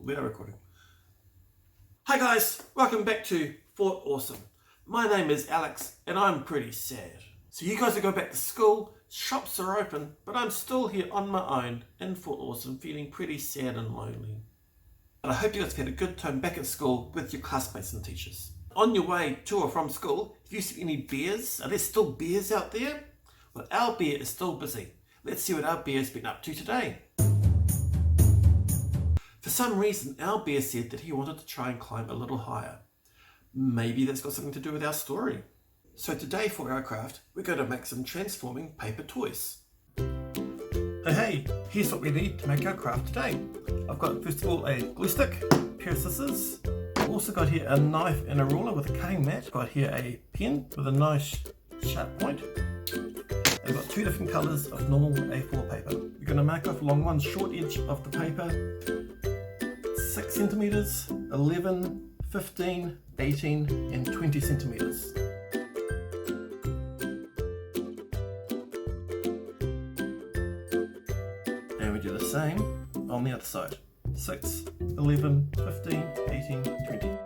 we are recording. Hi guys, welcome back to Fort Awesome. My name is Alex and I'm pretty sad. So you guys are going back to school, shops are open, but I'm still here on my own in Fort Awesome feeling pretty sad and lonely. But I hope you guys have had a good time back at school with your classmates and teachers. On your way to or from school, have you seen any bears? Are there still bears out there? Well, our bear is still busy. Let's see what our bear's been up to today. For some reason, our bear said that he wanted to try and climb a little higher. Maybe that's got something to do with our story. So today for our craft, we're going to make some transforming paper toys. Hey, here's what we need to make our craft today. I've got first of all a glue stick, a pair of scissors. I've also got here a knife and a ruler with a cutting mat. I've got here a pen with a nice sharp point. I've got two different colours of normal A4 paper. We're going to mark off along one short edge of the paper 6 centimetres, 11, 15, 18 and 20 centimetres. And we do the same on the other side. 6, 11, 15, 18, 20.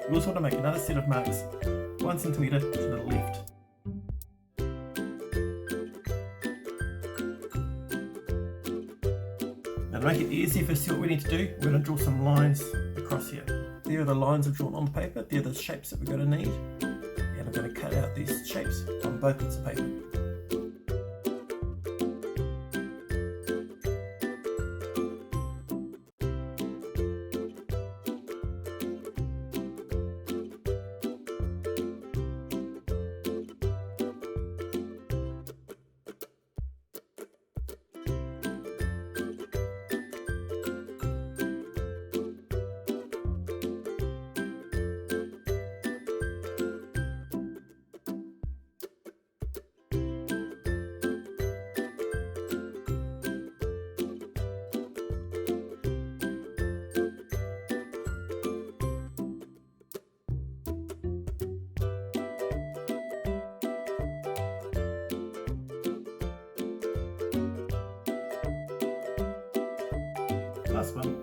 We also want to make another set of marks 1 centimetre to the left. Now to make it easy for us to see what we need to do, we're going to draw some lines across here. There are the lines I've drawn on the paper, they're the shapes that we're going to need, and I'm going to cut out these shapes on both bits of paper. Last one.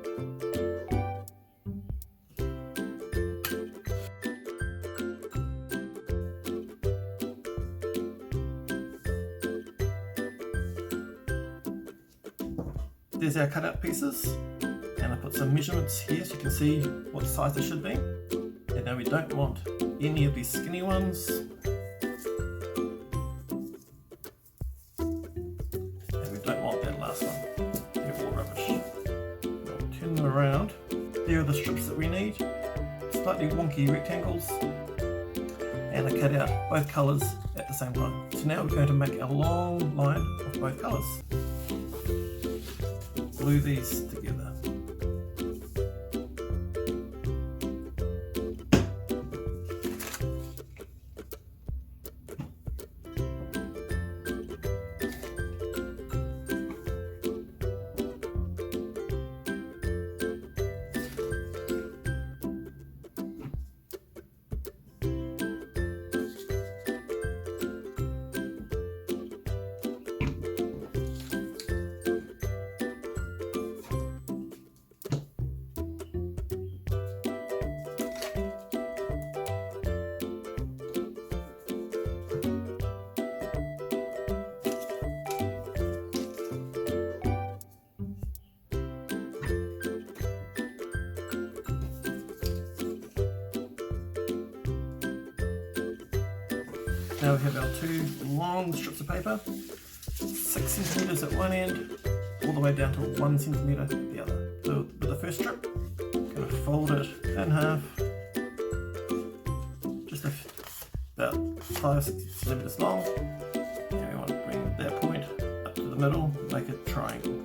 There's our cut out pieces, and I put some measurements here so you can see what size they should be. And now we don't want any of these skinny ones. And we don't want that last one. They're all rubbish. I'll turn them around. There are the strips that we need. Slightly wonky rectangles. And I cut out both colours at the same time. So now we're going to make a long line of both colours. Glue these together. Now we have our two long strips of paper, 6 centimetres at one end, all the way down to 1 centimetre at the other. So with the first strip, I'm going to fold it in half, just about 5-6 centimetres long, and we want to bring that point up to the middle, make a triangle.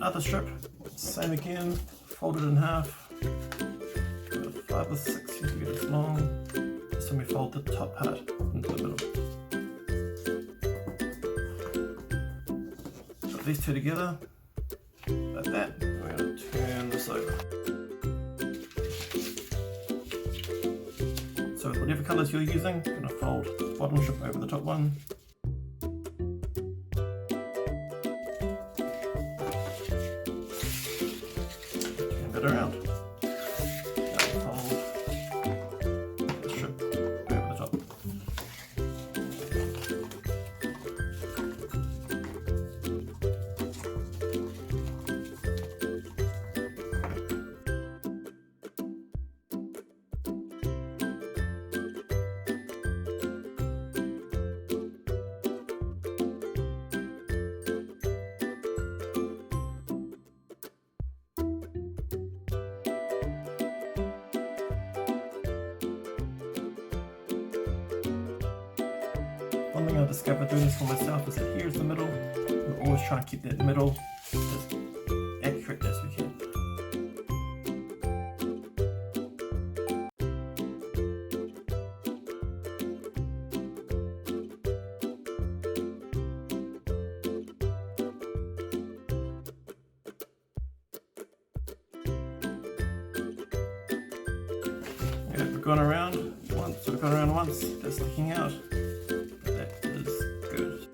Other strip, same again, fold it in half, 5 or 6 centimetres long, so we fold the top part into the middle. these two together like that. We're going to turn this over. So with whatever colours you're using, you're going to fold the bottom strip over the top one. Turn that around. Now fold the strip over the top. One thing I discovered doing this for myself is that here's the middle. We always try and keep that middle as accurate as we can. Yeah, we've gone around once, that's sticking out. That is good.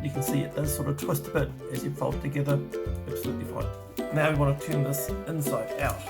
You can see it does sort of twist a bit as you fold it together. Absolutely fine. Now we want to turn this inside out.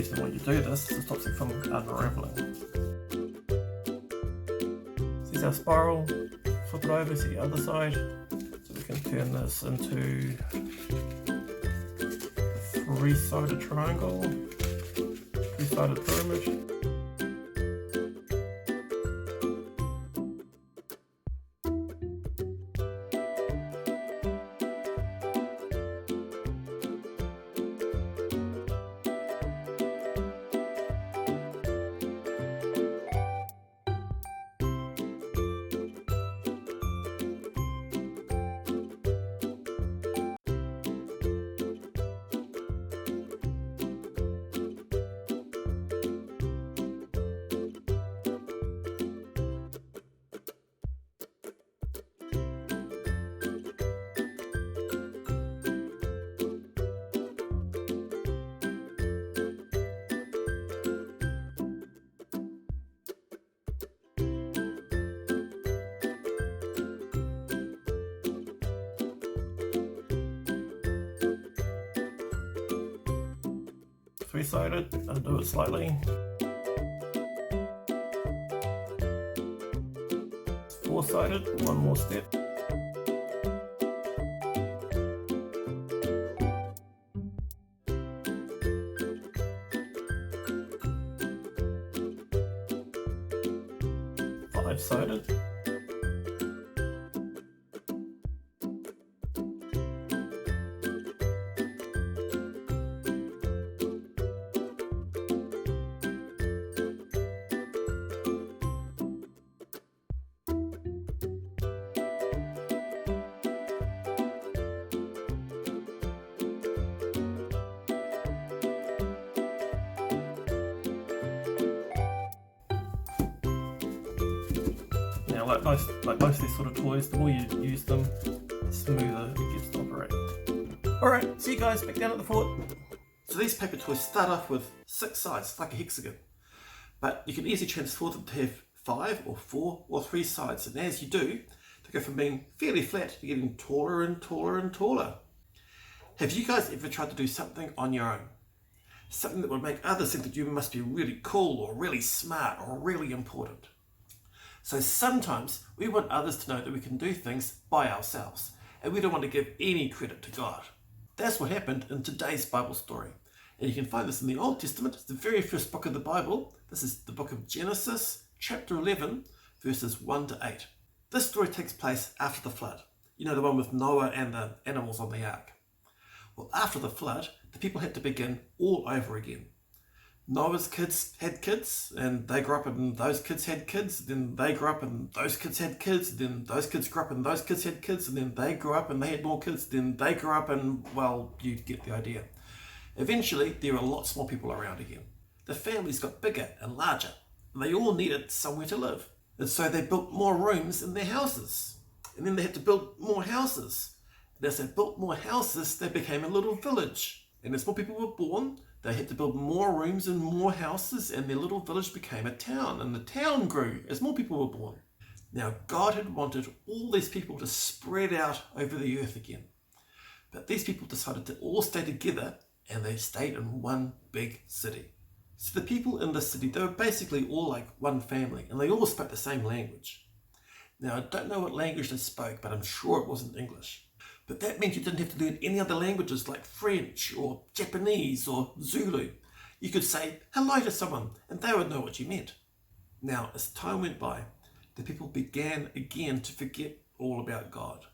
reason why you do this is it stops it from unraveling. See our spiral, flip it over, see the other side, so we can turn this into a three-sided triangle, three-sided pyramid. Three-sided, undo it slightly. Four-sided, one more step. Five-sided. Now, like most of these sort of toys, the more you use them, the smoother it gets to operate. Alright, see you guys back down at the fort. So these paper toys start off with 6 sides, like a hexagon. But you can easily transform them to have 5 or 4 or 3 sides. And as you do, they go from being fairly flat to getting taller and taller and taller. Have you guys ever tried to do something on your own? Something that would make others think that you must be really cool or really smart or really important. So sometimes we want others to know that we can do things by ourselves, and we don't want to give any credit to God. That's what happened in today's Bible story. And you can find this in the Old Testament. It's the very first book of the Bible. This is the book of Genesis, chapter 11, verses 1 to 8. This story takes place after the flood. You know, the one with Noah and the animals on the ark. Well, after the flood, the people had to begin all over again. Noah's kids had kids, and they grew up and those kids had kids, then they grew up and those kids had kids, then those kids grew up and those kids had kids, and then they grew up and they had more kids, then they grew up and, well, you get the idea. Eventually, there were lots more people around again. The families got bigger and larger, and they all needed somewhere to live. And so they built more rooms in their houses. And then they had to build more houses. And as they built more houses, they became a little village. And as more people were born, they had to build more rooms and more houses, and their little village became a town, and the town grew as more people were born. Now, God had wanted all these people to spread out over the earth again. But these people decided to all stay together, and they stayed in one big city. So the people in this city, they were basically all like one family, and they all spoke the same language. Now, I don't know what language they spoke, but I'm sure it wasn't English. But that meant you didn't have to learn any other languages like French or Japanese or Zulu. You could say hello to someone and they would know what you meant. Now, as time went by, the people began again to forget all about God.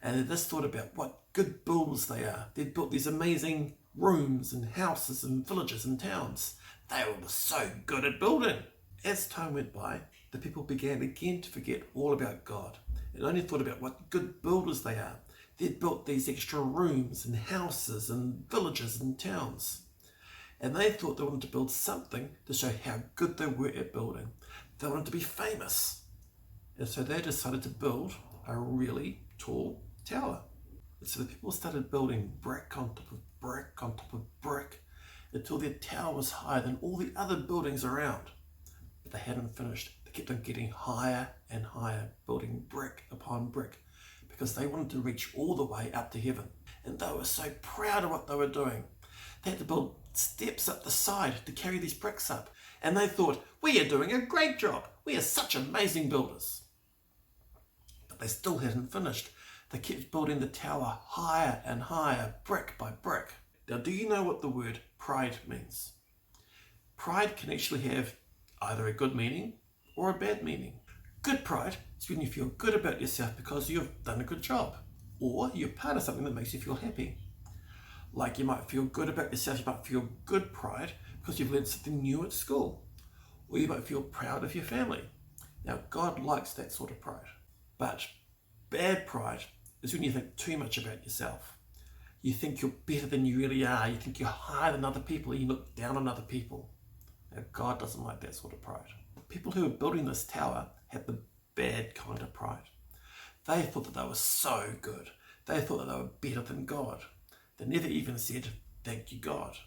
And they just thought about what good builders they are. They'd built these amazing rooms and houses and villages and towns. They were so good at building. As time went by, the people began again to forget all about God and only thought about what good builders they are. They'd built these extra rooms and houses and villages and towns. And they thought they wanted to build something to show how good they were at building. They wanted to be famous. And so they decided to build a really tall tower. And so the people started building brick on top of brick on top of brick until their tower was higher than all the other buildings around. But they hadn't finished. They kept on getting higher and higher, building brick upon brick, because they wanted to reach all the way up to heaven. And they were so proud of what they were doing. They had to build steps up the side to carry these bricks up. And they thought, we are doing a great job. We are such amazing builders. But they still hadn't finished. They kept building the tower higher and higher, brick by brick. Now, do you know what the word pride means? Pride can actually have either a good meaning or a bad meaning. Good pride is when you feel good about yourself because you've done a good job, or you're part of something that makes you feel happy. Like you might feel good about yourself, you might feel good pride because you've learned something new at school, or you might feel proud of your family. Now, God likes that sort of pride. But bad pride is when you think too much about yourself. You think you're better than you really are, you think you're higher than other people, you look down on other people. Now, God doesn't like that sort of pride. People who were building this tower had the bad kind of pride. They thought that they were so good. They thought that they were better than God. They never even said, thank you, God.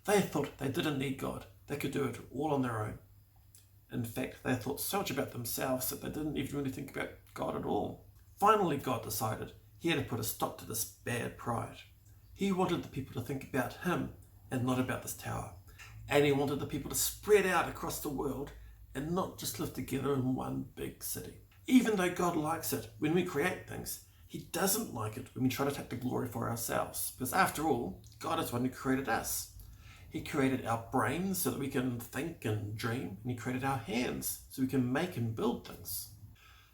They thought they didn't need God. They could do it all on their own. In fact, they thought so much about themselves that they didn't even really think about God at all. Finally, God decided he had to put a stop to this bad pride. He wanted the people to think about him and not about this tower. And he wanted the people to spread out across the world and not just live together in one big city. Even though God likes it when we create things, he doesn't like it when we try to take the glory for ourselves. Because after all, God is the one who created us. He created our brains so that we can think and dream, and he created our hands so we can make and build things.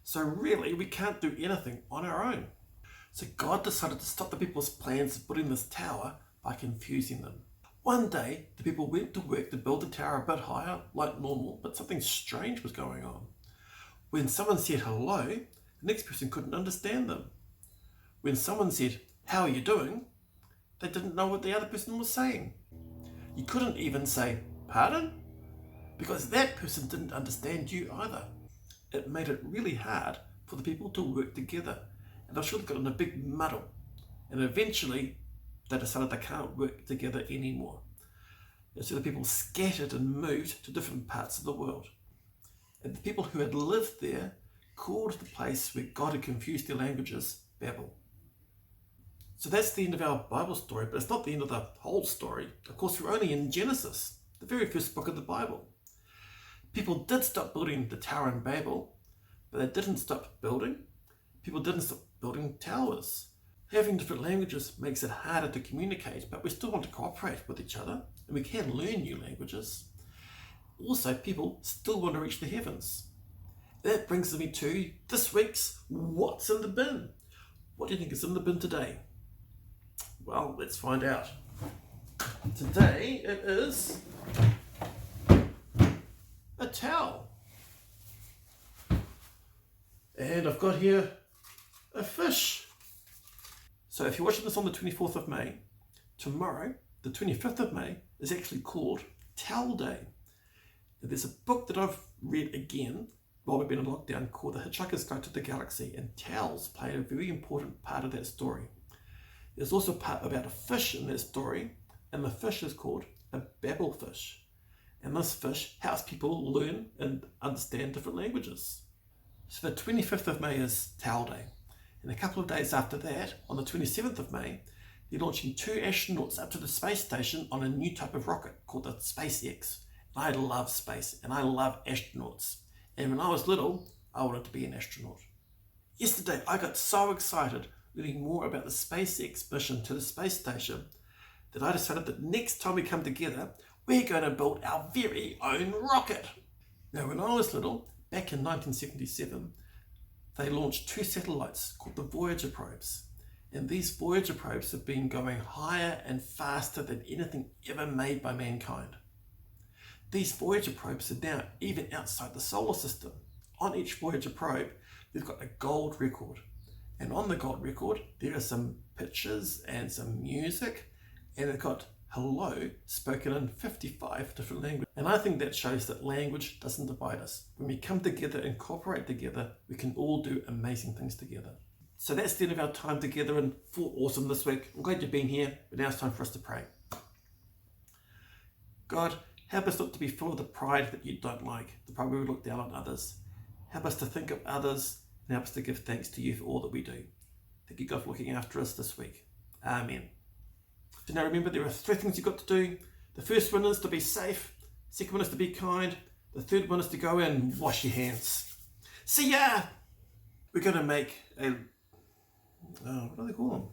So really, we can't do anything on our own. So God decided to stop the people's plans of building this tower by confusing them. One day, the people went to work to build the tower a bit higher, like normal, but something strange was going on. When someone said hello, the next person couldn't understand them. When someone said, how are you doing? They didn't know what the other person was saying. You couldn't even say, pardon? Because that person didn't understand you either. It made it really hard for the people to work together, and they should have got in a big muddle. And eventually, they decided they can't work together anymore. And so the people scattered and moved to different parts of the world. And the people who had lived there called the place where God had confused their languages Babel. So that's the end of our Bible story, but it's not the end of the whole story. Of course, we're only in Genesis, the very first book of the Bible. People did stop building the Tower in Babel, but they didn't stop building. People didn't stop building towers. Having different languages makes it harder to communicate, but we still want to cooperate with each other, and we can learn new languages. Also, people still want to reach the heavens. That brings me to this week's What's in the Bin? What do you think is in the bin today? Well, let's find out. Today it is a towel. And I've got here a fish. So if you're watching this on the 24th of May, tomorrow, the 25th of May, is actually called Towel Day. Now, there's a book that I've read again while we've been in lockdown called The Hitchhiker's Guide to the Galaxy, and towels play a very important part of that story. There's also a part about a fish in that story, and the fish is called a Babel fish. And this fish helps people learn and understand different languages. So the 25th of May is Towel Day. And a couple of days after that, on the 27th of May, they're launching 2 astronauts up to the space station on a new type of rocket called the SpaceX. And I love space, and I love astronauts. And when I was little, I wanted to be an astronaut. Yesterday, I got so excited learning more about the SpaceX mission to the space station that I decided that next time we come together, we're going to build our very own rocket. Now, when I was little, back in 1977, they launched 2 satellites called the Voyager probes. And these Voyager probes have been going higher and faster than anything ever made by mankind. These Voyager probes are now even outside the solar system. On each Voyager probe, they've got a gold record. And on the gold record, there are some pictures and some music, and they've got hello spoken in 55 different languages. And I think that shows that language doesn't divide us. When we come together and cooperate together, we can all do amazing things together. So that's the end of our time together in Fort Awesome this week. I'm glad you've been here, but now it's time for us to pray. God, help us not to be full of the pride that you don't like, the pride where we look down on others. Help us to think of others and help us to give thanks to you for all that we do. Thank you, God, for looking after us this week. Amen. So now remember, there are 3 things you've got to do. The first one is to be safe. Second one is to be kind. The third one is to go in and wash your hands. See ya! We're going to make a... what do they call them?